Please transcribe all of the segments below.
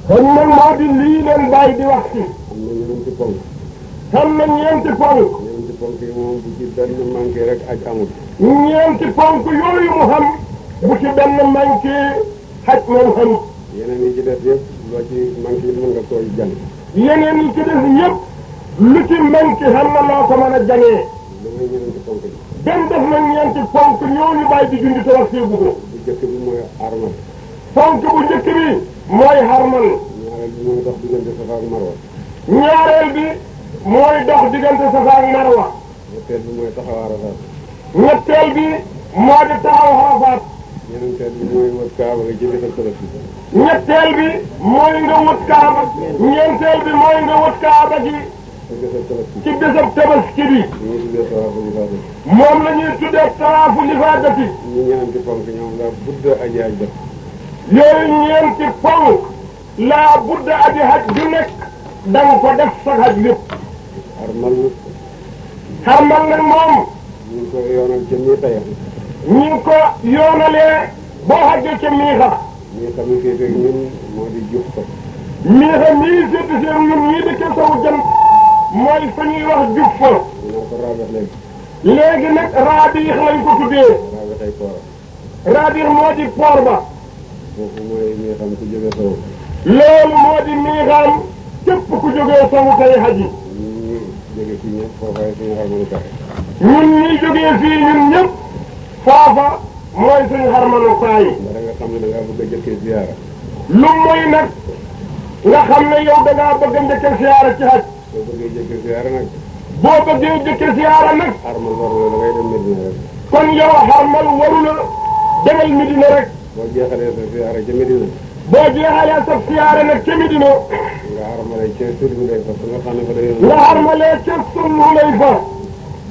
kon nag moo di lii leen bàyyi di wax ci. am na ñeenti ponk. xam na ñeenti ponk. ñeenti ponk yi moom bu ci benn manqué rek aj amul. ñeenti ponk yooyu mu xam bu ci benn manqué xaj moom xamut. yeneen yi ci des yëpp loo ci manqué mën nga koo jàng. yeneen yi ci des yëpp lu ci manqué xam na loo ko mën a jàngee. lu may ñeenti ponk yi. dem def na ñeenti ponk ñooñu bàyyi di jundi te wax see bu ko. bu njëkk bi mooy armal. ponk bu njëkk bi mooy xarmal. ñaareel bi mooy dox diggante Safa ak Marwa. ñaareel bi mooy dox diggante Safa ak Marwa. ñetteel bi mooy taxaw Arafat. ñetteel bi moo di taxaw Arafat. ñeenteel bi mooy wër Kaaba gi ci biir Tabaski. ñetteel bi mooy nga wut Kaaba. ñeenteel bi mooy nga wut Kaaba gi ci biir Tabaski. ci bésab Tabaski bi. ñu tuddee tawaafu ifaada. moom la ñuy tuddee tawaafu lifaadati. ñu ñeenti ponk ñoom la budd aji aj def. yooyu ñeenti ponk laa budda aji haj ju nekk da nga ko def sa haj lépp. armal xarmal nag moom ñu ngi ko yoonal ca mii taya. ñu ngi ko yoonalee boo xajee ca miixa. ñii tamit féete ak ñun moo di juf ko. miixa mii seeti seen ñun ñii dëkk sowu jant mooy fa ñuy wax jub fa. ñu naan ko raabat léegi. léegi nag raadiix lañ ko tuddee. raabat ay koora. raadiix moo di poor ba. foofu mooy ñi xam ku jóge sow. loolu moo di miixaam képp ku jógee sowu tey haji. ñi jóge fii ñëpp foofaay suñu xarmalukaay. ñun ñii jógee fii ñun ñëpp foofa mooy suñu xarmalukaay. dara nga xam ne da ngaa bëgg a jëkkee ziyaara. lu mooy nag nga xam ne yow da ngaa bëgg a njëkk siyaara ci haj. soo bëggee jëkkee ziyaara nag. boo bëggee njëkk siyaara nag. xarmal war la da ngay dem Medina rek. kon yow xarmal waru la demal Medina rek. boo jeexalee sa ziyaara ca Medina. boo jeexalee sa siyaara nag ca Medina. nga xarmalee ca Sëriñ Ndey fa nga xam ne fa day. nga xarmalee ca Sulu lay fa.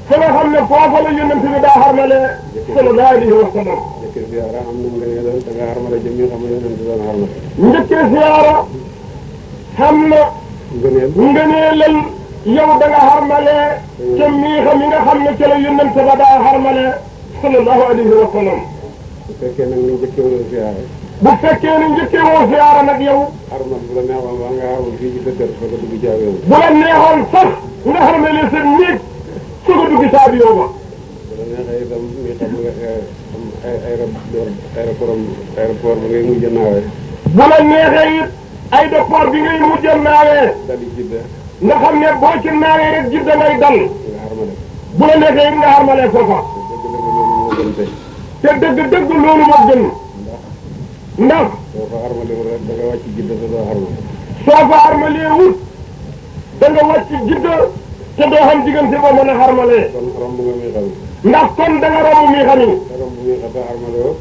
fa nga xam ne foofa la yonent bi daa xarmalee. sallallahu alayhi wa sallam. jëkkee ziyaara am na mu nga dal da nga xarmalee ca mi xam ne yonent doon xarmal. njëkkee siyaara xam na ngëneelal yow da nga xarmalee ca miixa mi nga xam ne ca la yonent ba daa xarmalee sallallahu alayhi wa sallam. bu fekkee nag ni njëkkee woo ziyaara. bu fekkee ni njëkkee woo siyaara nag yow. xarmal bu la neexoon waa nga xarmal fii ci sa kër fa nga dugg ci avion. bu la neexoon sax nga xarmalee sa néeg su ko dugg sa avion ba. bu la neexee itam mi xam nga am aéroport ba ngay mujj naawee. bu la neexee it aéroport bi ngay mujj naawee. dali Jidda. nga xam ne boo ci naawee rek Jidda ngay dal. nga xarmale. bu la neexee it nga xarmalee foofa. te dëgg-dëgg loolu moo gën. ndax. soo fa xarmalewul rek da nga wàcc Jidda te doo xarmal. soo fa xarmalee wut da nga wàcc Jidda te doo xam diggante boo mën a xarmalee. kon romb nga mi xam. ndax kon da nga romb mi xam ni. te romb mi xam te xarmalewoo.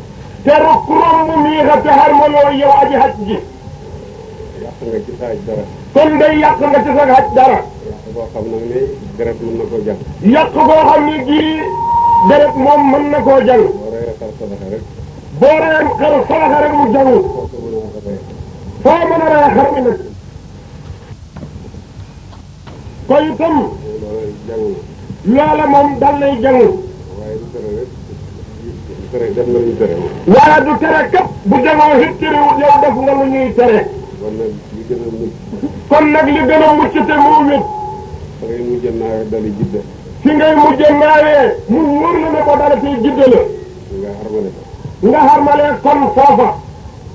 te romb mi xam te xarmaloo yow aji haj ji. yàq nga ci saaj dara. kon day yàq nga ci sa haj dara. yàq boo xam nag ne deret mën na koo jàng. yàq boo xam ne gii deret moom mën na koo jàng. boo reyee xar sadaxa rek. boo reyee xar sadaxa rek mu jàngu. foo ko mën a wax rey. foo mën a reyee xar mi nag. ko itam loolu jàng loola moom dal lay jàngu. waaye du tere rek. du tere def nga lu ñu tere. waaye du tere kat bu jàngoo it terewul yow def nga lu ñuy tere. kon nag li gën a mucc. kon nag li gën a mucc te moo wét. da ngay mujj naawee dali Jidda. fi ngay mujj naawee mu wóor la ne ko dara tey Jidda la. nga xarmale ko. nga xarmalee kon foofa.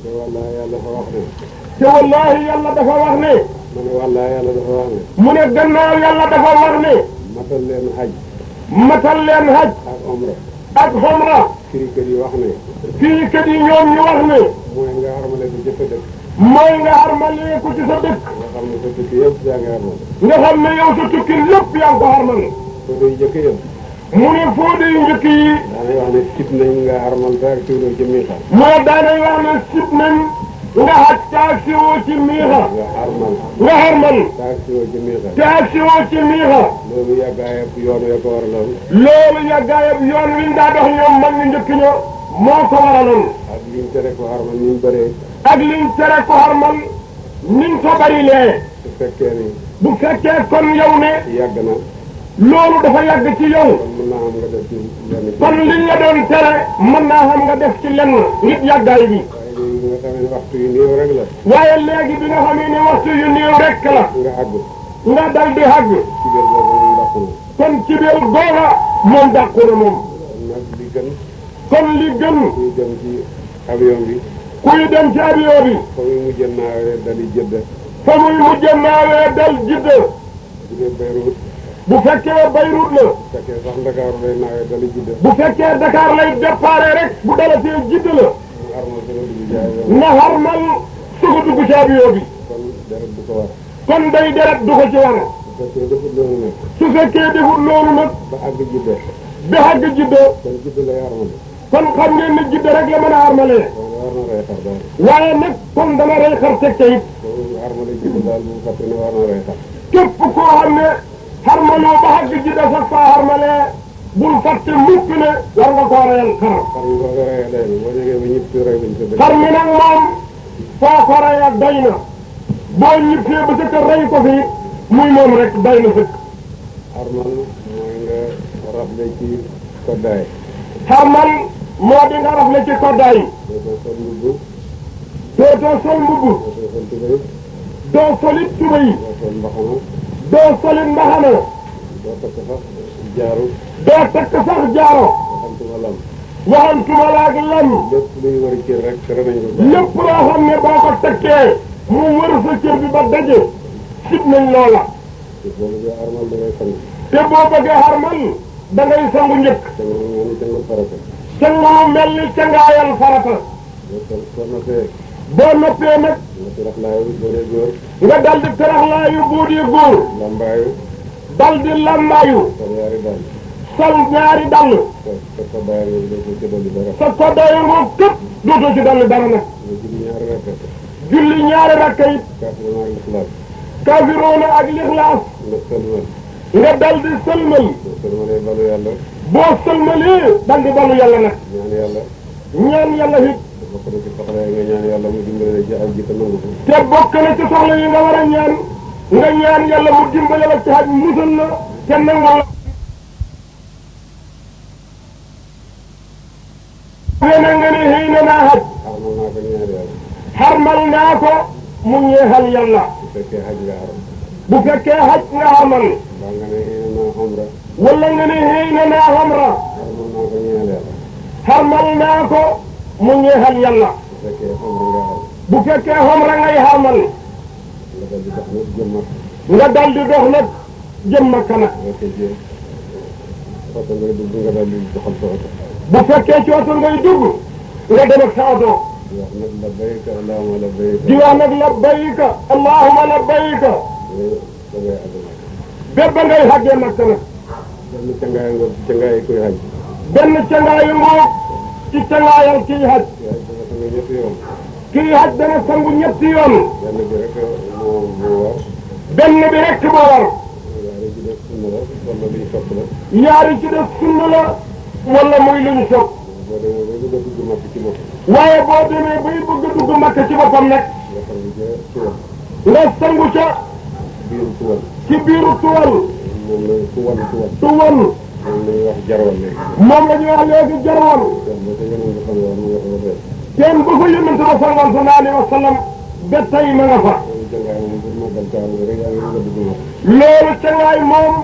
te wallaahi yàlla dafa wax ne. te wallaahi yàlla dafa wax ne. ma ne wallaahi yàlla dafa wax ne. mu ne gannaaw yàlla dafa wax ne. matal leen haj. matal leen haj. ak omra. ak xomra. firikat yi wax ne. fii kat yi ñoom ñu wax ne. mooy nga xarmale ko jëkk dëkk. mooy nga xarmalee ko ci sa dëkk. nga xam ne sa tukki yëpp yaa ngi xarmal. nga xam ne yow sa tukki lépp yaa ngi ko xarmal. soo day jëkk yëpp. mu ne foo de yu njëkk yi. daanay wax ne sib nañ nga xarmal te ak siwloo ci miixa. mooy daanay wax ne sib nañ nga xaj te ak siwoo ci miixa. nga xarmal. nga xarmal te ak siwoo ci miixa. te ak siwoo ci miixa. loolu yàggaayab yoon ya ko waraloon. loolu yàggaayab yoon wi ñu daa dox ñoom mag ñu njëkk ña moo ko waraloon. ak liñ tere ko xarmal ni mu bëree. ak liñ tere ko xarmal niñ ko bari lee. su fekkee ni. bu fekkee kon yow ne. yàgg na. loolu dafa yàgg ci yow. kon mën naa am nga def ci lenn. kon liñ la doon tere mën naa xam nga def ci lenn nit yàggaay bi. waaye léegi nga nga xamee ne waxtu yu néew rek la. waaye léegi bi nga xamee ne waxtu yu néew rek la. nga àgg. nga dal di àgg. ci biir boobu moom dàqu na. kon ci biir googa moom dàqu na moom. kon nag li gën. kon li gën. kuy dem ci avion bi. kuy dem ci avion bi. fa muy mujj naawee dali Jidda. fa muy mujj naawee dal Jidda. bu dee Beyrouth. bu fekkee Beyrouth la. bu fekkee sax Ndakaaru lay naawee dali Jidda. bu fekkee Dakar lay déparé rek bu dalatee Jidda la. mu armal sama dugg ci avion. na xarmal sugu dugg ci avion bi. kon deret du ko war. kon day deret du ko ci war. bu fekkee defut loolu nag. su fekkee defut loolu nag. ba àgg Jidda. ba àgg Jidda. kon Jidda lay armal. kon xam ngeen ne Jidda rek la mën a armalee. kon war na rey xar daal. waaye nag kon dana rey xar teg ca it. kon armale Jidda daal bu fàtte ne war na rey xar. képp koo xam ne xarmaloo ba àgg Jidda sax faa xarmalee bul fàtte mukk ne war nga koo reyal xar. xar mi boo ko reyee day na boo jógee ba ñëpp si rey bañ sa dëkk. xar mi nag moom foo ko reyal doy na boo ñibbee ba sa kër rey ko fi muy moom rek doy na sëkk. armal mooy nga rafle ci koddaay. xarmal moo di nga rafle ci koddaay. dootoo sol mbubb. dootoo sol mbubb. dootoo sol tubéy. doo solit tubéy. doo sol mbaxana. doo solit mbaxana. doo takk sax jaaru. doo takk sax jaaro. waxantuma lam. waxantuma laag lam. lépp luy war a cër rek tere nañ ko. lépp loo xam ne boo ko takkee mu wër sa cër bi ba daje sib nañ loola. te boo bëggee armal da ngay sang. te boo bëggee xarmal da ngay sangu njëkk. sang moom ñoo ni jàngal farata. sangu lu mel ni cangaayal farata. boo sol soo noppee. boo noppee nag nga tirax laayu boo dee góor. nga dal di teraxlaayu boo di góor. lambaayu. dal di lambaayu. sol yaari dàll. sol ñaari dàll. sa koddaay boobu doo ko ci dolli dara. sa koddaaya ngoog képp dootoo ci dal dara nag. nga julli ñaari rakka. julli ñaari rakka it. kaafiroon ak lixlaas. kaafiroona ak lixlaas. nga sëlmal. nga dal di sëlmal. boo sëlmalee balu yàlla. boo sëlmalee dal di balu yàlla nag. ñaan yàlla. ñaan yàlla it. bokk na ci soxla yi nga ñaan yàlla mu dimbale la ci aj ji te nangu ko. te bokk na ci soxla yi nga war a ñaan nga ñaan yàlla mu dimbale la ci aj musal la te nangu la. xëy nga ne xëy na naa xaj. xarmal naa ko ñaari yàlla. xarmal naa ko mu ñeexal yàlla. bu fekkee xaj nga xaram. bu fekkee xaj nga xamal. mbaa nga ne xëy na naa xamra. wala nga ne xëy na naa xamra. xarmal naa ko ñaari yàlla. xarmal naa ko mu ñeexal yàlla. bu fekkee xamra nga xaram. bu fekkee xamra ngay xarmal. nga dal di dox nag jëm mag. nga dal di dox nag jëm Makka nag. bu fekkee ci oto ngay dugg nga dal di doxal sa oto. bu fekkee ci oto ngay dugg nga dem ak sa oto. di wax nag labbayka allahumma labbayka. di wax nag labbayka allahumma labbayka. da ngay àgg nag. bépp ba ngay xàggee Makka nag. benn cangaay nga cangaay kuy xaj. benn cangaayu ngoog ci cangaayal kii xaj. kuy xaj dana sanga ñetti yoon. kii xaj dana sangu ñetti yoon. benn bi rek moo war. benn bi rek moo war. yaari ci def sunna la wala luñ sopp la. ñaari ci def sunna la wala muy luñ sopp. boo demee bay bëgg a dugg makk ci bopp. waaye boo demee bay bëgg a dugg Makka ci boppam nag. nga sangu ca tuwal. nga sangu ca biiru tuwal. ci biiru tuwal. moom la tuwal. tuwal. moom la ñuy wax jarwal léegi. moom la ñuy wax léegi jarwal. kon ba ca yeneen nga xam ne mu nga fa ba tey. kenn bu ko yónnante ba sallallahu alayhi wa sallam ba tey ma nga fa. loolu jàngaay moom pour màggal kaaba gi rek yaa ngi bëgg a dugg makk. loolu cangaay moom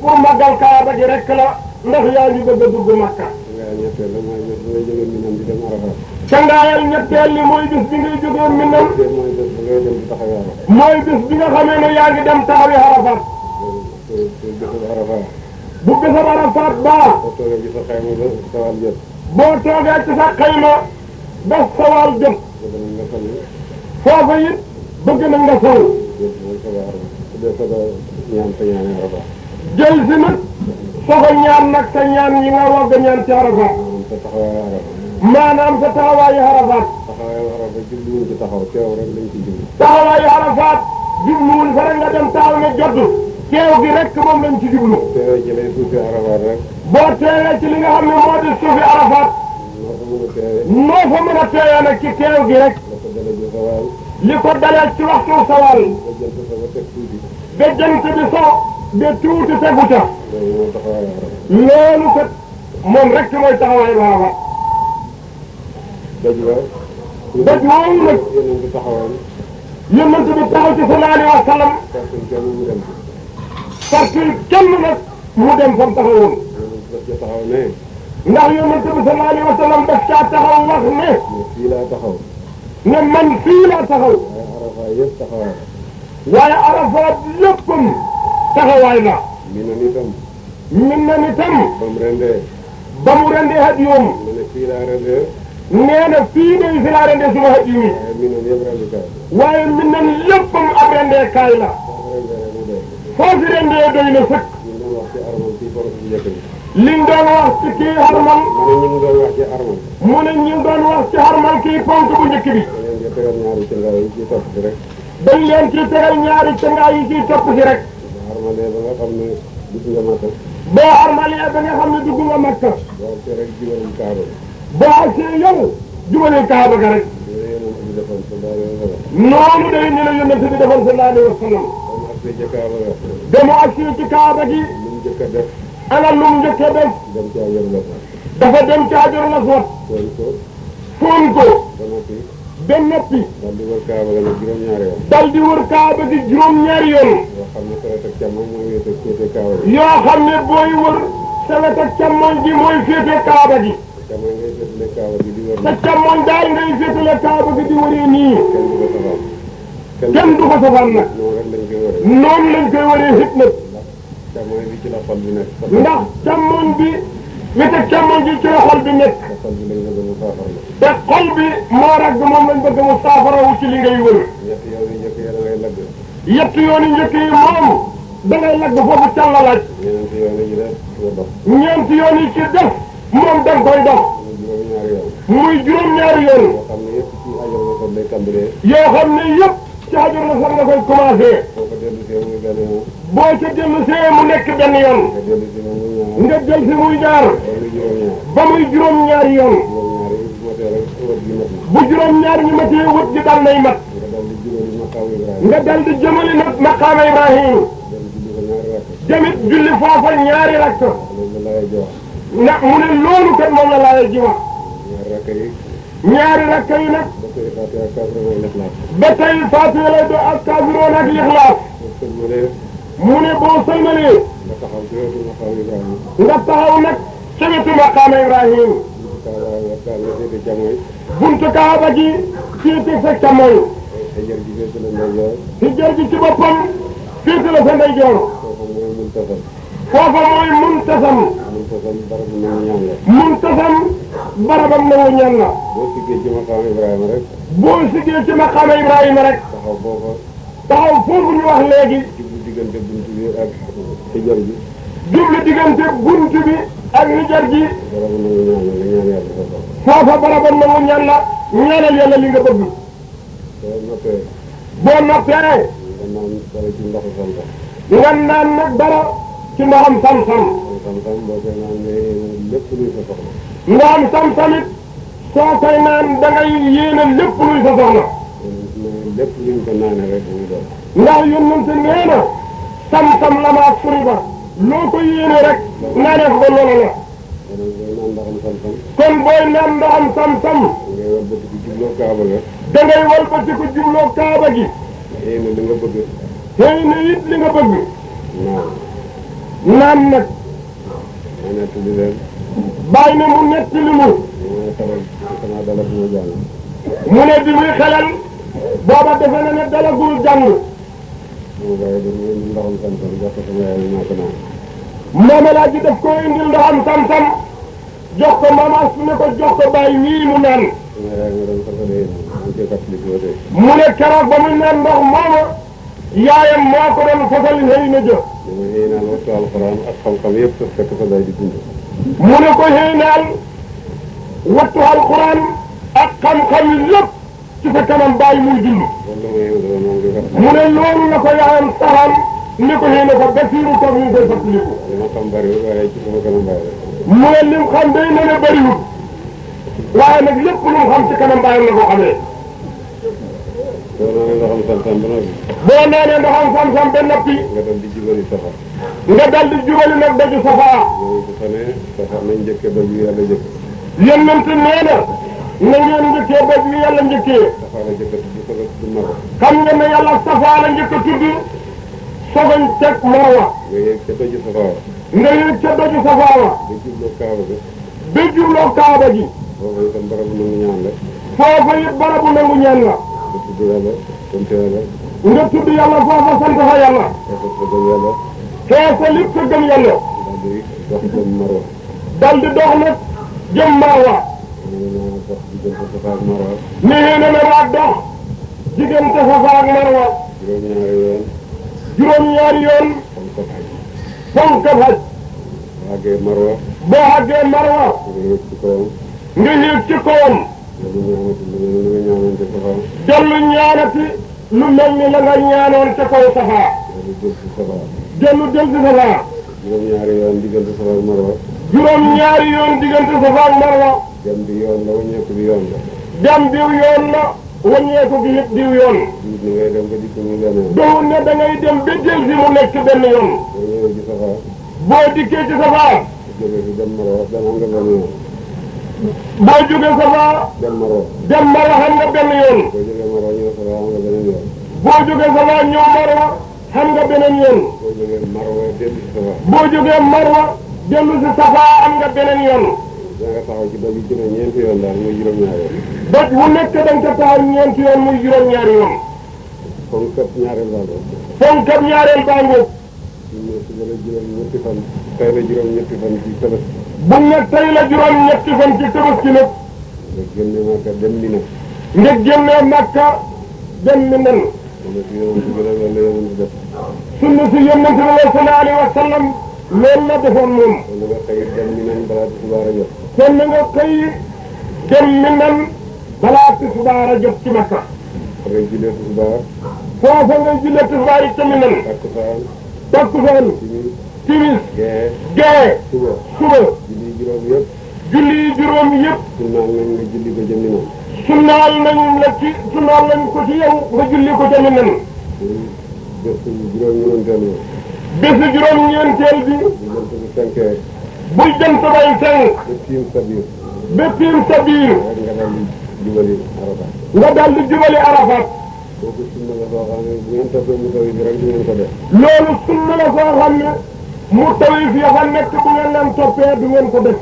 pour màggal Kaaba gi rek la ndax yaa ngi bëgg a dugg Makka. jàngaay ñetteel la mooy bés ngay jógee Minam di dem Arafat. cangaayal ñetteel li mooy bis bi ngay jógee Minam. mooy bés bi ngay dem di taxawee Arafat. mooy bis bi nga xamee ne yaa ngi dem taxawi Arafat. bésub Arafat. bu bésab Arafat baa. boo toogee ci sa xayma ba sawal jot. boo toogee ci sa xayma ba sawal jot. bëgg nañ nga salli. foofa it bëgg na nga sol. jël mooy soga Arafat. su dee soga ñaan te ñaanee Arafat. jël si nag soga ñaan nag sa ñaan yi nga wogg ñaan ci Arafat. maanaam sa taxawaayu Arafat. maanaam sa taxawaayu Arafat. taxawaayu Arafat jubluwuñ ci taxaw teew rek lañ ci jublu. taxawaayu Arafat jubluwul fa rek nga dem taxaw ne jot teew gi rek moom lañ ci jublu. teewee ci lay suufi Arafat rek. boo teewee ci li nga xam ne moo di suufi Arafat noo fa mën a teewee. noo fa mën a teewee nag ci teew gi rek. la ko dalee ji sawal. li ko dalee ci waxtu sawal. ba jël sa ba teg tuuti. ba jant bi so ba tuuti tegu ca. loolu moo taxawaayu Arafat. loolu kat moom rek mooy taxawaayu Arafat. daj ba. doj woowu nag yéen a taxawoon. yonent bi taxaw ci sallallahu alayhi wa sallam sartul kenn mu dem. sartul kenn nag mu dem fa mu taxawoon. daf ca taxaw ne. ndax yonent bi sallallahu alayhi wa sallam daf caa taxaw wax ne. fii laa taxaw. ne man fii laa taxaw. waaye Arafa yëpp taxawaay. waaye Arafat léppam taxawaay la. min na ni tam. ba mu rendee. ba mu rendee hadiyoom. mu ne fii laa rendee. nee na fii de fi laa rendee suma hadiyu mi. waaye mi noonu yëpp rendukaay. waaye min na léppam ab rendee kaay la. foo ko rendee rek mu doy. foo fi rendee doy na sëkk. ñu doon wax ci armal fii borom bu njëkk bi. liñ doon wax ci kii harmal. ma ne ñu ngi doon wax ci armal. mu ne ñu doon wax ci harmal kii ponk bu njëkk bi. da ngeen di tegal ñaari cëngaay yi ci topp si rek. dañ leen ci tegal ñaari cëngaay yi ciy topp si rek. ba armalee ba nga xam ne dugg nga Makka. boo harmalee ba nga xam ne dugg nga Makka. boo agsee rek jubalul Kaaba. boo agsee yow jubalul Kaaba ga rek. loolu yonent bi defoon sallallahu alayhi wa sallam. noonu day ni la yonent bi defoon sallallahu alayhi wa sallam. ba mu agsee ca Kaaba ga. dama agsee ci Kaaba gi. lu mu njëkk a def. ana lu mu njëkk a def. dem ci Hajarul Aswad. dafa dem ci Hajarul Aswad. fóon ko. fóon ko. ba noppi. ba noppi. daal di wër Kaaba ga nag juróom-ñaari yoon. dal di wër Kaaba gi juróom-ñaari yoon. yoo xam ne sawet ak càmmoñ mooy wéete féete Kaaba gi. yoo xam ne booy wër sawet ak càmmoñ gi mooy féete Kaaba gi. càmmoñ ngay féetale Kaaba gi di wër. te càmmoñ daal ngay féetale Kaaba gi di wëree nii. kenn du ko safaan. kenn du ko safaan nag. noonu rek lañ koy wëree. noonu lañ koy wëree hit nag. càmmoñ bi ci la xol bi nekk. ndax càmmoñ bi wete càmmoñ gi ci la xol bi nekk. te xol bi lañ bëgg mu saafara la. te xol bi moo ragg moom lañ bëgg mu saafarawu ci li ngay wër. ñetti yoon yi njëkk yi da ngay lagg. yetti yoon yi njëkk yi moom da ngay lagg foofu càllalaaj. ñeenti yoon yi des nga dox. ñeenti yoon yi ci def moom da nga koy dox. muy juróom-ñaari yoon. muy juróom-ñaari yoon. yoo xam ne yëpp ci Hajarul Aswad lay tàmbalee. yoo xam ne yëpp ci Hajarul Aswad nga koy commencé. boo ko dellu see muy benn yoon. boo ca dellu see mu nekk benn yoon. nga dellu si muy ñaar. nga jël si muy ñaar. ba muy juróom-ñaar. ba muy juróom-ñaari yoon. juróom-ñaar yi bu motee rek wër gi mat na. bu juróom-ñaar ñi matee wët gi dal nay mat. nga dal di jubali maqaamu Ibrahima. nga dal di jëmali nag maqaama Ibrahim. dem julli ko ñaari rakk. jamit julli foofa ñaari rakk. loolu la lay jox. ndax mu ne loolu kat moom la laay ji wax. ñaari rakk yi. ñaari rakk yi nag. ba tey Faatiha ak Kaafiruun ak Ixlaas. ba tey Faatiha lay do ak Kaafiruun ak Ixlaas. boo sëlmalee. mu ne boo sëlmalee. nga taxaw ci wetu maqaamu Ibrahima. nga taxaw nag ca wetu maqaama Ibrahim. buntu Kaaba gi féete sa càmmoñ. Hijar gi féete la ndeyjoor. Hijar gi ci boppam féete la sa ndeyjoor. foofa mooy muntasam. foofa mooy muntasam. muntasam barabu nangu ñaan la. muntasam barabam nangu ñaan la. boo siggee ci maqaamu Ibrahima rek. boo siggee ci maqaama Ibrahima rek. taxaw foofa. taxaw foofu ñu wax léegi. jublu diggante buntu bi ak hijar gi. jublu diggante buntu bi ak hijar gi. barabu nangu ñaan la nga ñaan yàlla foofa. foofa barabam nangu ñaan la ñaanal yàlla li nga bëgg. boo noppee. boo noppee. nga naan dara ci ndoxu Samsam. nga naan nag dara ci ndoxam Samsam. Samsam boo koy naan nga yéene lépp luy sa soxla. ndoxam Samsam it soo koy naan da ngay yéene lépp luy sa soxla. lépp luñ ko naanee rek muy doon. ndax yónnante nee na Samsam la ma ak furi ba loo ko yéene rek naanee ko loolu la. kon booy naan ndoxam Samsam. kon booy naan ndoxam Samsam. ngay walbatiku jubloo Kaaba ga. da ngay walbatiku jubloo Kaaba gi. yéene li nga bëgg. xëy na it li nga bëgg. naan. naan nag. ma nettali leen. bàyyi ne mu nettali mu. ma xelal sama dalal bi ma jàng. mu ne bi muy xelal. booba defe na ne dalagul jàng. sama bàyyi dañ ma indi ndoxam Samsam jox ko sama yaay maa ko naan. moom laa ji def ko indil ndoxam Samsam jox ko maama su ne ko jox ko bàyyi wii mu naan. sama yaay ma doon fasale yéen ma ngi koy fàttaliku ba tey. mu ne keroog ba muy naan ndox mooma yaayam moo ko doon fasal xëy na jë. dama xëy naan waxtu alxuraan ak xam-xam yëpp te fekk sa day di dund. mu ne ko xëy naan wattu alxuraan ak xam-xam lépp ci sa kanam bàyyi muy dund. loolu la ma yëngu moom di fàttali. mu ne loolu la ko yaayam saxal ni ko xëy na ko basiiru toog ñu koy fàttaliku. li ma xam bariwul waaye ci sama kanam bàyyi rek. mu ne lim xam day ne ne bëriwul waaye nag lépp lu mu xam ci kanam bàyyam la ko xamee. boo naanee ndoxam Samsam ba noppi. boo naanee ndoxam Samsam ba noppi. nga dal di jubali Safa. nga dal di jubali nag daju Safa. yooyu bu fa ne Safa nañ njëkk a daju yàlla njëkk. yonent nee na na ngeen njëkkee doj wi yàlla njëkkee. Safa la njëkk a tudd soog a tudd Marwa. xam ngeen ne yàlla Safa la njëkk a tudd sogañ teg Marwa. nga yegg ca doju Safa wa. nga yëg ca doju Safa wa. ba jubloo Kaaba ga. ba jubloo Kaaba gi. foofa itam barabu nangu ñaan la. foofa it barabu nangu ñaan la. nga tudd yàlla sant yàlla. nga tudd yàlla foofa sant fa yàlla. foofa sa gëm yàlla. xeesa lépp sa gëm yàlla. daal di dox jëm Marwa. dal di dox nag jëm Marwa. ñu ne naa dox diggante Safa ak Marwa. nee na naa dox diggante Safa ak Marwa. juróom-ñaari yoon. juróom-ñaari yoon. fonk haj. boo àggee Marwa. boo àggee Marwa. nga yëg ci kawam. nga yéeg ci kawam. dellu ñaanati lu mel ni nga ñaanoon ca dellu ñaanati lu mel ni la nga ñaanoon ca Safa. kaw Safa. dellu jël ci Safa. dellu jël ci Safa. juróom-ñaari yoon diggante Safa ak Marwa. juróom-ñaari yoon diggante Safa ak Marwa. dem bi yoon la wàññeeku bi yoon la. dem diw yoon la wàññeeku gi it diw yoon. nit ñi ngay dem ba dikk muy benn yoon. doo ne da ngay dem ba jël si mu nekk benn yoon. boo ñëwee ci Safa. boo dikkee ci Safa. jóge fi dem Marwa dem am nga benn yoon. boo jógee Safa. dem Marwa. dem Marwa xam nga benn yoon. boo jógee Marwa ñëw Safa am nga beneen yoon. boo jógee Safa ñëw Marwa xam nga beneen yoon. boo jógee Marwa dellu si Safa. boo jógee Marwa dellu si Safa am nga beneen yoon. da nga taxaw ci doj yi juróom ñeenti yoon daal muy juróom-ñaari yoon. doj bu nekk da nga ca taxaw ñeenti yoon muy juróom-ñaari yoon. comme kat ñaareel baa ngoog. fonkab ñaareel baa ngoog. ñu ne suba la juróom-ñetti fan. tey la juróom-ñetti fan ci Tabaski. bu ne tey la juróom-ñetti fan ci Tabaski nag. nga génne Makka dem Mina. nga génnee Makka dem Mina. wala si yonent bi la wala yonent def. sunna si yonent bi sallallahu alayhi wa sallam loolu la defoon moom. wala nga xëy dem Mina balaa tisbaar a jot. kon na nga xëy dem Mina balaa tisbaar a jot ci Makka. fa ngay jullee tisbaar. foofa nga jullee tisbaar yi ca Mina. takkusaan. takkusaan. timis. timis. gee. gee. suba. suba. julli juróom yëpp. julli yi juróom yëpp. sunnaal nañ nga julli ko jëm Mina. sunnaal nañ ko ci yow nga julli ko ca Mina. bés juróom-ñeenteel bi. bésu juróom-ñeenteel bi. bu jant bi fenkee. bu jant bay fenk. ba tiim sa biir. ba tiim sa biir. rek nga daal di jubali Arafat. nga daal di jubali Arafat. kooku sunna la soo xam ne bu ngeen toppee mu taw bi rek du ngeen ko def. loolu sunna la soo xam ne mu tawif ya fa nekk bu ngeen leen toppee du ngeen ko def.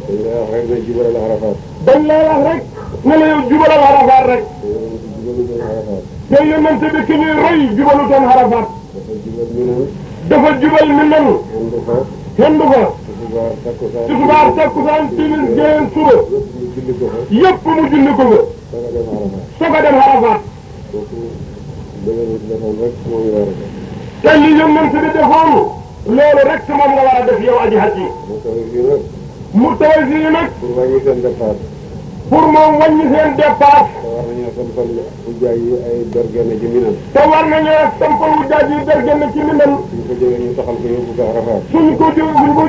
dañ lay wax rek ne jubalal Arafat. dañ lay wax rek ne la yow jubalal Arafat rek. te yonent jubalu doon Arafat. te yonent bi ki ñuy roy jubalu doon Arafat. dafa jubal Mina. dafa jubal Mina. ànd fa. hendu fa. tisbaar takkusaan. tisbaar takkusaan timis géen suba. yëpp ñu julli ko fa. yëpp mu julli ko fa. soog a dem Arafat. soog a dem Arafat. kooku la yonent defoon rek moom nga war a def. te li yonent bi defoon loolu rek moom nga war a def yow aji hajji. mu taw fii nag. mu taw fii nag pour wàññi seen dépense. pour moom wàññi seen dépasse. te war nañoo sampal ujjaay yi ay bergene ci Mina. te war nañoo sampal ujjaaj yi bergene ci Mina. suñ ko jógee ñu taxal ko yóbbu ko Arafat. suñ ko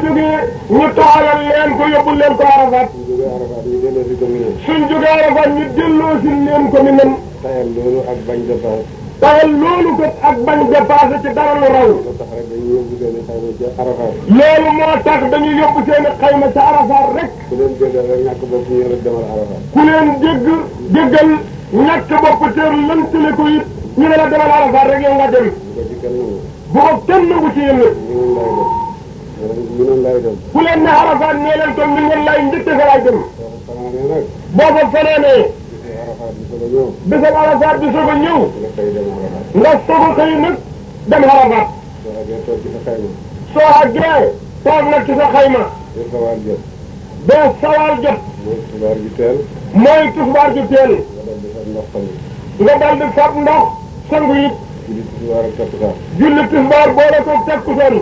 jógee ñu taxalal leen ko yóbbul leen ko Arafat. suñ jógee Arafat ñu delloo si ko Mina. suñ jógee Arafat ñu delloo si leen ko Mina. tayal loolu ak bañ dépense. tayal loolu kat ak bañ dépassé ci dara lu raw. moo tax rek dañuy yóbbu seen i xayma ca Arafat. loolu moo tax dañuy yóbbu seen xayma ca Arafat rek. ku leen déggal rek ñàkk bopp ñu rek demal Arafat. ku leen déggal ñàkk bopp teer lëntale ko it ñu ne la demal Arafat rek yow nga dem. bu ko ci kenn nangu. bu ko kenn nangu ci yéen nag. ñu noonu lay dem. ku leen ne Arafat nee leen ko mi ngeen lay njëkk fa lay dem. soo ko fanaanee nag. boo ko fanaanee. gisee Arafat bi soog a ñëw. bisab Arafat bi soog a ñëw. nga xëy dem Arafat. nga soog a xëy nag dem Arafat. soo àggee toog ci sa xayma. soo àggee toog nag ci sa xayma. ba sawaal jot. ba sawaal jot. mooy tisbaar ji teel. mooy tisbaar ji teel. nga dal di fab ndox sangu. nga daal di fab ndox sangu it. julli tisbaar ak takkusaan. julli tisbaar boole ko takkusaan.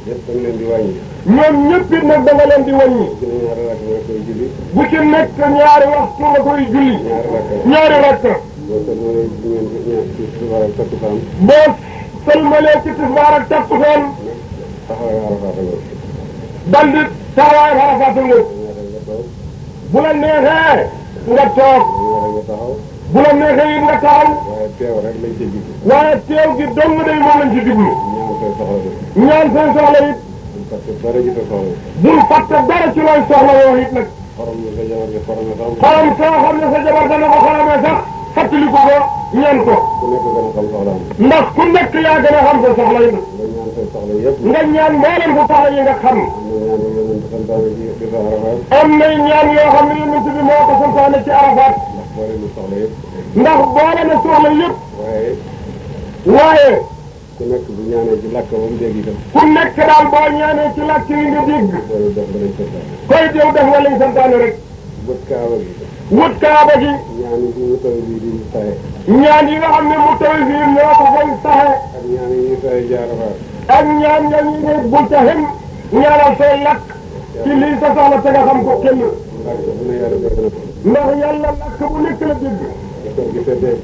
yëpp da nga leen di wàññi. ñoom ñëpp it nag da nga leen di wàññi. ci ne ñaari rakk nga koy julli. bu ci nekk ñaari waxtu nga koy julli. ñaari rakk. ñaari rakk. boo sëlmalee ci tisbaar ak takkusaan. boo sëlmalee ci tisbaar ak takkusaan. taxawaayu Arafat nga. dal di taxawaayu Arafat nga. nga toog. bu la neexee nga toog. nga taxaw. bu la neexee it nga taxaw. waaye teew rek lañ ca jublu. waaye teew gi dong day moom lañ ci jublu. ñaan say soxla bi. ñaan seen soxla it. bul fàtte dara ci sa soxla bi. bul fàtte dara ci looy soxla woo it nag. xorom nga sa jabar gi xorome sax. xorom soo xam ne sa jabar dana ko xoromee sax fàttaliku ko ñaan ko. ku nekk gën a xam soxlaam. ndax ku nekk yaa gën a xam sa soxla yi. nga ñaan say soxla yëpp. nga ñaan mboolem sa soxla yi nga xam. am na ñaan yu yonent santaane ci bisu Arafat. am na ñaan yoo xam ne yonent bi moo ko santaane ci Arafat. ndax boole na soxla yëpp. ndax boole na soxla yëpp. waaye. waaye. ku nekk bu ñaanee ci làkk ba mu dégg itam. ku nekk daal boo ñaanee ci làkk yi nga dégg. koy def ba lañ santaane. koy jëw def nga lañ santaane rek. wut kaaba gi. wut kaaba gi. ñaan yi mu taw bii di saxe. ñaan yi nga xam ne mu taw fii ñoo ko fay saxe. ak ñaan yi ñuy saxe ci Arafat. ak ñaan nga ñu ne bul taxim ñaanal say làkk ci lii sa soxla te nga xam ko kenn. làkk bu ne yàlla dégg na ko. ndax yàlla làkk bu nekk la dégg. bu kër gi seddee.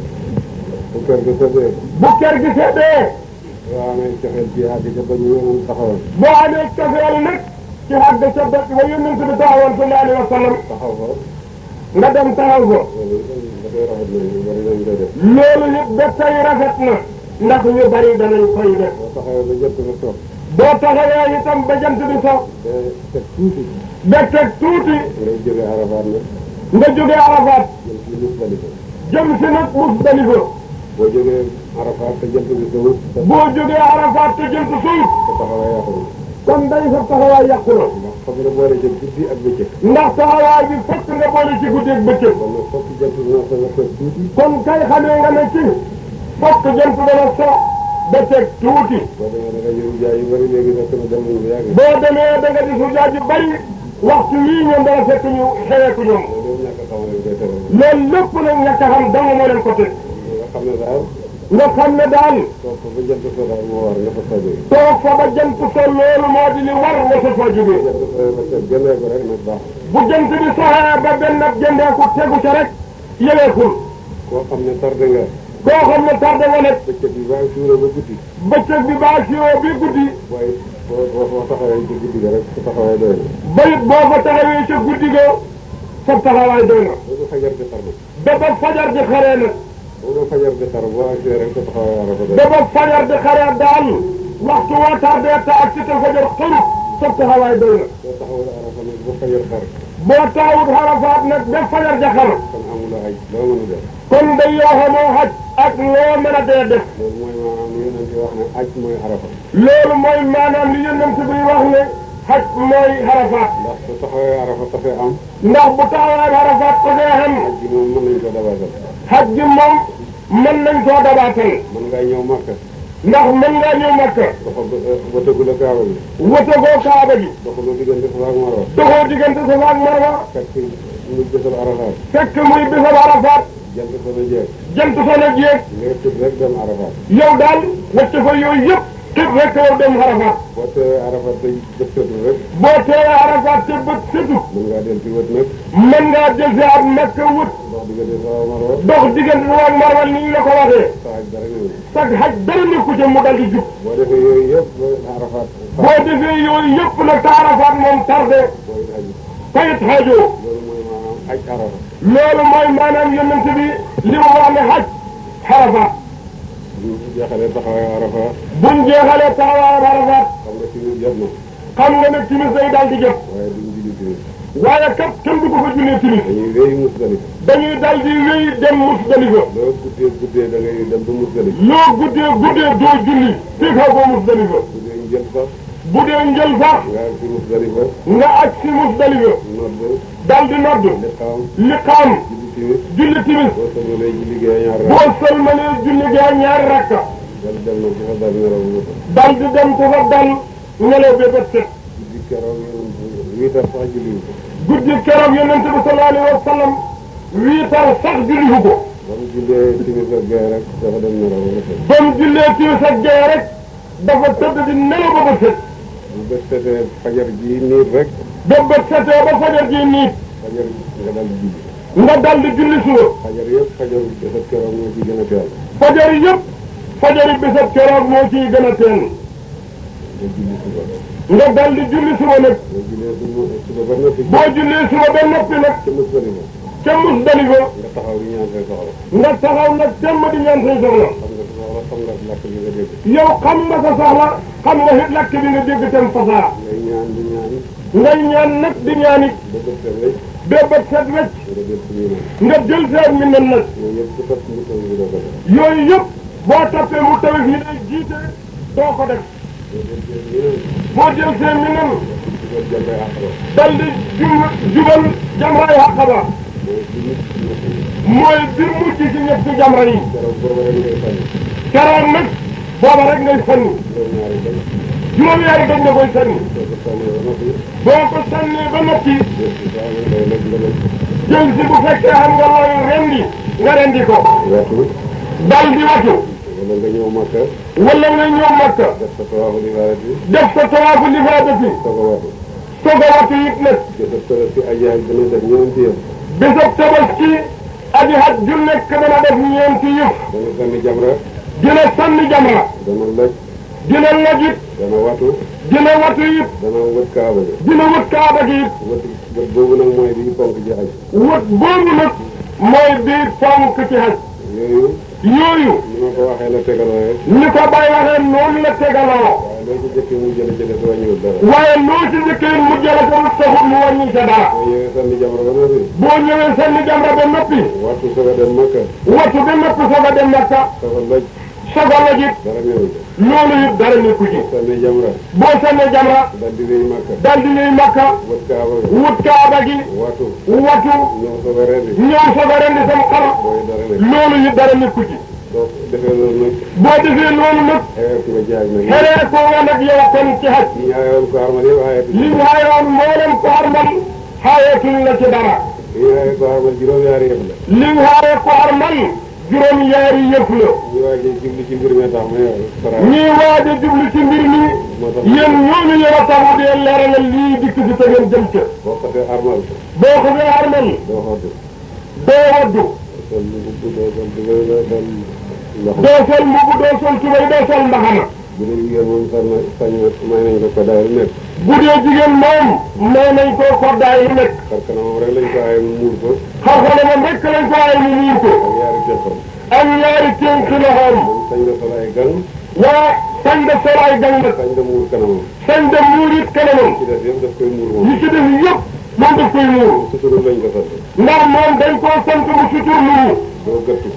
bu kër gi seddee. bu kër gi seddee. boo amee cofeel ci àgg ca ba ñu yónnoon taxawoon. boo amee cofeel nag ci àgg ca ba yónnent bi taxawoon sallallahu alayhi wa sallam. taxaw ko. nga dem taxaw ko. loolu loolu dafay rafet na ñu bari dañ koy def. it ba tey rafet na. ndax ñu bari danañ koy def. boo taxawee ba jot nga toog. boo taxawee itam ba jant bi so. te teg tuuti. ba teg tuuti. ngay jógee Arafat nag. nga jógee Arafat. jëm ci Musdalifa. jëm si nag Musdalifa. boo jógee Arafat te jant bi sowut. boo jógee Arafat te jant suuf. te taxawaay yàqu na. kon day sa taxawaay yàqu na. ndax foog nga boole ca guddi ak bëccëg. ndax taxawaay bi fokk nga boole ci guddi ak bëccëg. kon nag fokk jant bi nga teg tuuti. kon kay xamee nga ne ci fokk jant dana so ba teg tuuti. boo demee da nga yëngu jaay yu bëri léegi fekk na dem nañu bu yàgg. boo demee da nga gis jaaj yu bari waxtu yii ñoom dana fekk ñu xeweeku ñoom. loolu ñàkk a xam lañ koy tere. loolu lépp nag ñàkk a xam danga moo leen ko teg. nga xam ne daal. nga xam ne daal. toog fa ba jant so daal moo war nga fa faa jógee. toog fa ba jant so loolu moo di li war nga fa faa jógee. jant so ba teg gëndee ko rek nag baax. bu jant bi soxee ba benn jëndeeku tegu ca rek yëweekul. koo xam ne tardé nga. koo xam ne tardé nga nag. bëccëg bi baa suura ba guddi. bëccëg bi baa siwoo bi guddi. waaye boo taxawee ci guddi ga rek sa taxawaay doy na. bayit boo fa taxawee ca guddi ga sa taxawaay doy na. boo ko fajar di xar nag. ba ba fajar di xaree nag. boo ko fajar di xar boo agsee rek sa taxawaay war a ko doy. ba ba fajar di xaree daal waxtu woo tardee te ak ci te fajar xarut sa taxawaay doy na. boo taxawul Arafa nag ba fajar xar. boo taawut Arafat nag ba fajar ja xar. kon amuloo aj loo mën a def. kon day yoo xamoo xaj ak loo mën a dee def. loolu mooy maanaam li yonent wax ne aj mooy Arafa. loolu mooy maanaam li yonent bi wax ne xaj mooy Arafat. ndax su taxawee Arafa tafee am. ndax bu taxawaay Arafat ko dee xam. aj gi moom mën nañu ko dabaatal. xaj gi moom mën nañ koo dabaatal. mën ngaa ñëw Makka. ndax mën ngaa ñëw Makka. ba tëggula Kaaba gi. wute koo Kaaba gi. doxaloo diggante Safa ak Marwa. doxoo diggante Safa ak Marwa. fekk muy bésal Arafat. fekk muy bisal Arafat. jant fa la jeex. jant fa la jeex. ngay tëdd rek dem Arafat. yow daal wacce fa yooyu yëpp. tëb rek yow dem Arafat. boo teewee Arafat te bët tëdd rek. boo teewee Arafat te bët sëtu. mën ngaa del ci wët nag. mën ngaa jël si at Makka wut. dox diggante Safa ak Marwa. dox diggante Safa ak Marwa ni ñu la ko waxee. sa aj dara ñëw. sag xaj dara nekku ca mu dal di jub. boo defee yooyu yëpp ba Arafat. boo defee yooyu yëpp nag te Arafat moom tardé. booy aju. tayit xaajoo. loolu mooy maanaam aj Arafa. loolu mooy maanaam yonent bi li mu wax ne xaj Arafat. bu ñu jeexalee taxawaay Arafa. buñ jeexalee taxawaayam Arafat. xam nga timis jot na. xam nga ne timis day daal di jot. waaye duñ julli timis. waaye kat kenn du ko fa jullee timis. dañuy wéy Musdalifa. dañuy dal di wéy dem Musdalifa. loo guddee da ngay dem ba Musdalifa. loo guddee doo julli. fii xaw ko Musdalifa. bu dee njël sax. bu dee njël sax. nga ak si Musdalifa. nga aj si Musdalifa. nodd. dal di nodd. liqaam. julli timis. boo sëlmalee julli gee ñaar rakk. boo sëlmalee julli gee ñaari rakka. dal dem na ci fa dal nelaw bu bëtt. dal di dem te fa dal nelaw ba bët set. guddi keroog yéen 8 heures sax julli ko. guddi keroog yonent bi sallallahu alayhi wa sallam 8 heures sax julli ko. ba mu jullee timis ak gee rek dafa dem nelaw bu bëtt. ba mu jullee timis ak gee rek dafa tëdd di nelaw ba bët set. bu bët setee fajar ji niit rek. ba bët setee ba fajar ji niit. fajar nga dal di julli. nga dal di julli suba. fajar yëpp fajar bésab keroog moo ci gën a teel. fajar yëpp fajari bésab keroog moo ciy gën a teel. nga julli suba. nga dal di julli suba nag. boo jullee suba ba noppi. boo jullee suba ba noppi nag. ca Musdalifa. ca Musdalifa. nga taxaw di ñaan say soxla. nga taxaw nag temm di ñaan say soxla. xam nga làkk bi nga dégg. yow xam nga sa soxla xam nga it làkk bi nga dégg tam fasaa. ngay ñaan di ñaan. ngay ñaan nag di ñaan it. ba bët set rek. bébët set wecc nga jël nga jël ci lii nag seen mi nen nag yooyu yëpp ku topp mu taw bi doo ko def yooyu yëpp boo toppee mu tawit yi day jiite doo ko def boo jël seen mi nen nga jël bay àq ba dal di jubal jamraay Aqaba mooy bir mujj ci ñetti jamra yi keroog booba rek ngay sànni keroog nag booba rek ngay sànni juróom-ñaari dañ juróom-ñaari dañ nga koy sànni soo ko sànnee ba noppi boo ko sànnee ba noppi jël ci saa nga day lekk nga lekk jël si bu fekkee xam nga looy rendi nga rendi ko wetu dal di watu wala nga ñëw Makka wala nga ñëw Makka def sa tawaafu li faarati def sa tawaafu lifaadati soog a watu soog a watu it nag jësab tabaski aji haj dana def ñeenti yëf bésab tabaski aji haj ju nekk dana def ñeenti yëf dana sànni jamra dina sànni jamra dana loj dina loj it dana watu dina watu it dana wët kaaba gi dina wët kaaba gi it wët boobu nag mooy bi ponk ci aj wët boobu nag mooy bii fonk ci haj yooyu yooyu ni ma ko waxee la tegaloo ni ko Baye waxee noonu la tegaloo waaye loo ci jëkkee mu jële ci def wàññiwul dara waaye loo ci njëkkee mu jële ko mu taxul mu wàññi sa dara boo ñëwee sànni jamra ba noppi boo ñëwee sànni jamra ba noppi wattu soog a dem Makka watu ba noppi soog a dem Makka soog a loj soog a loj it dara néew ci loolu it dara nekku ci sànni jamra boo sànnee jamra dal di wéy Makka dal di ñëw Makka wët kaaba gi wut kaaba gi wattu watu ñëw soog a rendi ñëw soog a rendi sam xar booy dara nekk loolu it dara nekku ci soo defee loolu nag boo defee loolu nag xewee ku nga jaay nag xeree ko nga nag yow kon ci haj ñi aayoon ko armal yëpp aayatu li ñu xaayoon mboolem ko armal xaayatul la ci dara ñi aayoon ko armal juróom-ñaari yëpp la li ñu xaaye ko armal juróom-ñaari yëf la ñi waa ji jubli ci mbir mi tax may fara ñii waaj a jublu ci mbir mi moo tax yéen ñooñu yéen a taxaw di leen leeralal lii dikk ci te ngeen jëm ca boo xasee armal boo ko fee armal doo xoddu doo waddu sol lu gudd doo sol tubéy doo sol ndox doo sol mbubu doo sol tubéy doo sol mbaxana bu dee jigéen moom sañ may nañ ko ko daay lu nekk bu dee jigéen moom may nañ ko koddaay lu nekk xar kanamam rek lañ ko aaye mu muur ko xarxale moom rek lañ ko ay mu muur ko ak yaari teqam ak ñaari tënk loxoom moom sañ da sol ay gang waa sañ da sol ay gang nag sañ da muur kanamam sañ da muur it kanamam ci def yëpp daf koy muur moom yi ci def yëpp moom daf koy muur suturul lañ ko sant ndax moom dañ koo sant mu sutur lu doo gëttu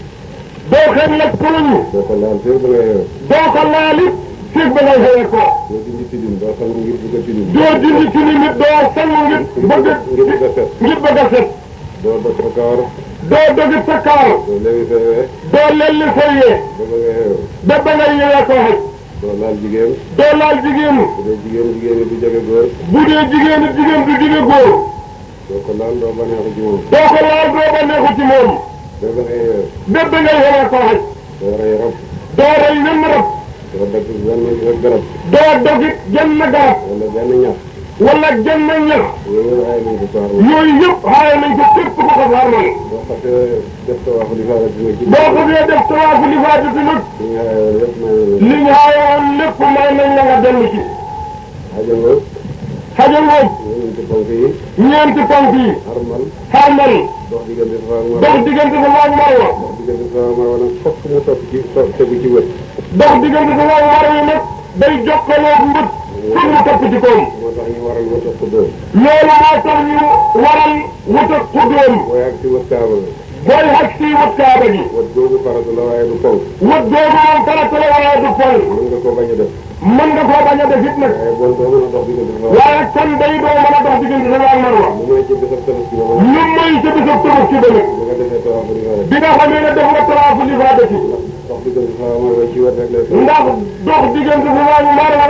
doo xeeñ nag kuluñu doo ko laal fépp ba nga yeewee doo ko laal it fii ba ngay xëyee ko doo dindi tilim doo sangu ngir bëgg a tilim doo dindi ci ni nit doo sangu ngir bëgg ngir bëgg a set ngir bëgg a set doo dog sa kawar doo dogit sa kawar doo lewi sa wee doo lelli sa yee ba ba nga yeewee ba ba ngay yëwee ko xaj doo laal jigéen doo laal jigéen bu dee jigéen yi du jege góor bu dee jigéen it jigéen du jige góor doo ko laal doo baneexu ci moom doo ko laal doo ba neexu ci moom ba ba nga yeewee ba ba ngay yëwee ko xaj doo rey rab doo rey wenn rab doo dagg benn garab doo dogit genn garab wala benn ñax wala genn ñax yooyu yëpp ay nañ ko soxla yooyu yëpp xaaye nañ ko képp ku ko farmal boo xasee def tawaafu li faara dina ci boo ko dee def tawaafu li faatati nag li nga aayoon yëpp may na li ñu xaayoon lépp may nañ la nga dellu ci xajangoo xajal ngoog ñeenti ponk yi ñeenti ponk yi armal xarmal dox diggante Safa ak Marwa dox diggante Safa ak Marwa dox diggante Safa ak Marwa nag fokk mu topp ci tegu ci wët dox diggante Safa ak Marwa yi nag day jokkaloo mbët pour mu topp ci koom moo tax ñu waral wët ak xuddoom loolu moo tax ñu waral wut ak xuddoom booy ak ci wët kaaba la booy xaj si wut kaaba gi wët googu farata la waaye du ponk wut googu moom farata la waaye du ponk mën nga koo bañ a def mën nga koo bañ a def it nag waaye bon doo mën a dox diggante Safa waaye kon day doo mën a dox diggante Safa ak Marwa mu may ci bisab tabaski ba lu mooy sa bisab tabaski ba nag bu nga defee tawaafu li faara bi nga xamee ne def nga tawaafu li faatati dox diggante Safa ak Marwa ci wët rek lay topp ndax dox diggante Safa ak Marwa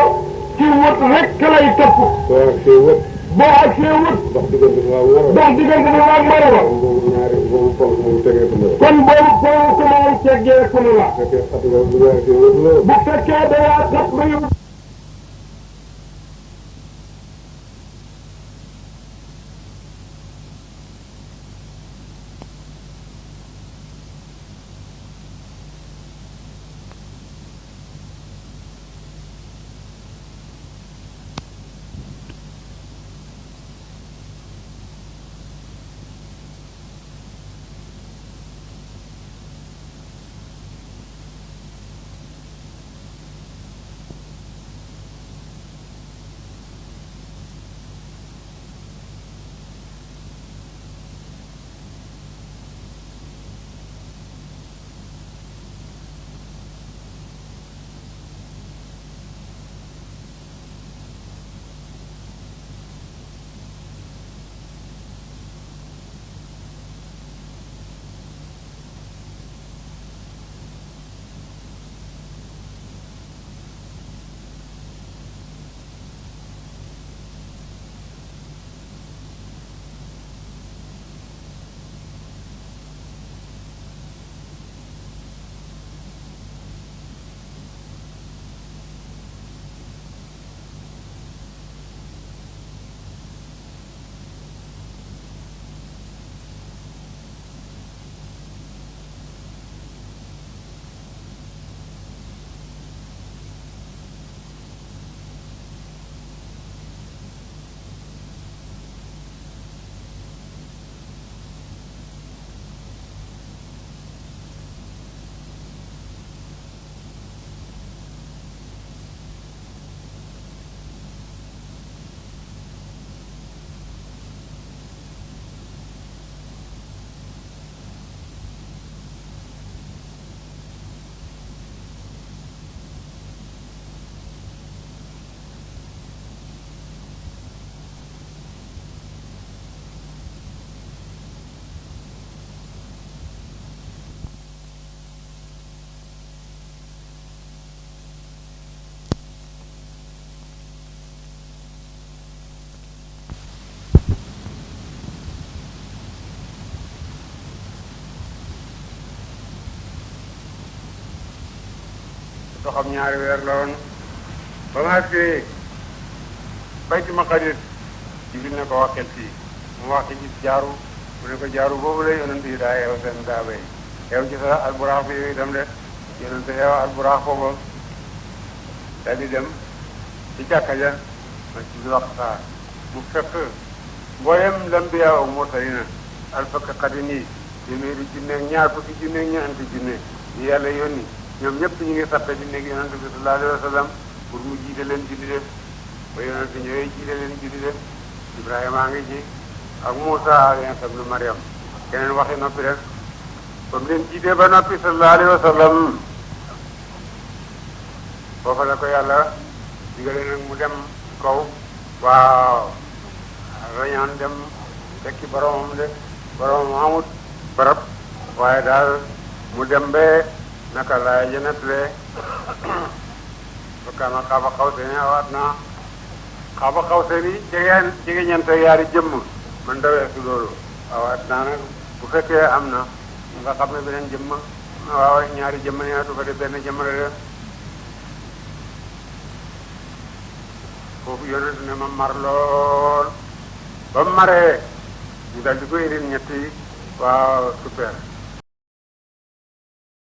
ci wut rek lay topp soo ak see wët boo ak see wut dox diggante Safa ak Marwa dox diggante Safa ak Marwa kon boobu ñaari boobu ponk moom tegeeku la kon boobu ponk moom teggeeku na la fekkee xatu nga bu nga ak see wët la bu fekkee dangaa tax ba yow doxam ñaari weer la woon ba ma agsee Baytul Maqdis Jibril ne ko waxel fii mu wax ci gis jaaru mu ne ko jaaru boobu la yonent yi daa yeew seen daaba yi yeew ci sa alburaax bi yooyu itam de yonent yeew alburaax foofu daal di dem ci jàkka ja Masjidul Aqsa mu fekk mboolem lambiyaa ak mursalina alfakka xadin yi téeméeri junne ak ñaar fukki junne ak ñeenti junne yi yàlla yónni ñoom ñëpp ñu ngi sappe di nekk yonent bi sallallahu alayhi wa sallam pour mu jiite leen julli de ba yonent ñëwee jiite leen julli de Ibrahima a ngi ci ak Moussa ak Iisaa ibnu Maryam keneen waxi noppi rek ba mu leen jiite ba noppi sallallahu alayhi wa sallam foofa la ko yàlla digale nag mu dem kaw waaw rañaan dem fekki boromam de boromam amut barab waaye daal mu dem ba naka la jënatlee fakkaana xaaba xawsayni aw adnaa xaaba xawsayni jege ñeente yaari jëmm man dawee su loolu aw adnaa nag bu fekkee am na nga xam ne beneen jëmm waaw ñaari jëmm ne du ko def benn jëmm la de foofu yonent ne ma mar lool ba mu maree ñu dal di ko indil ñetti waaw super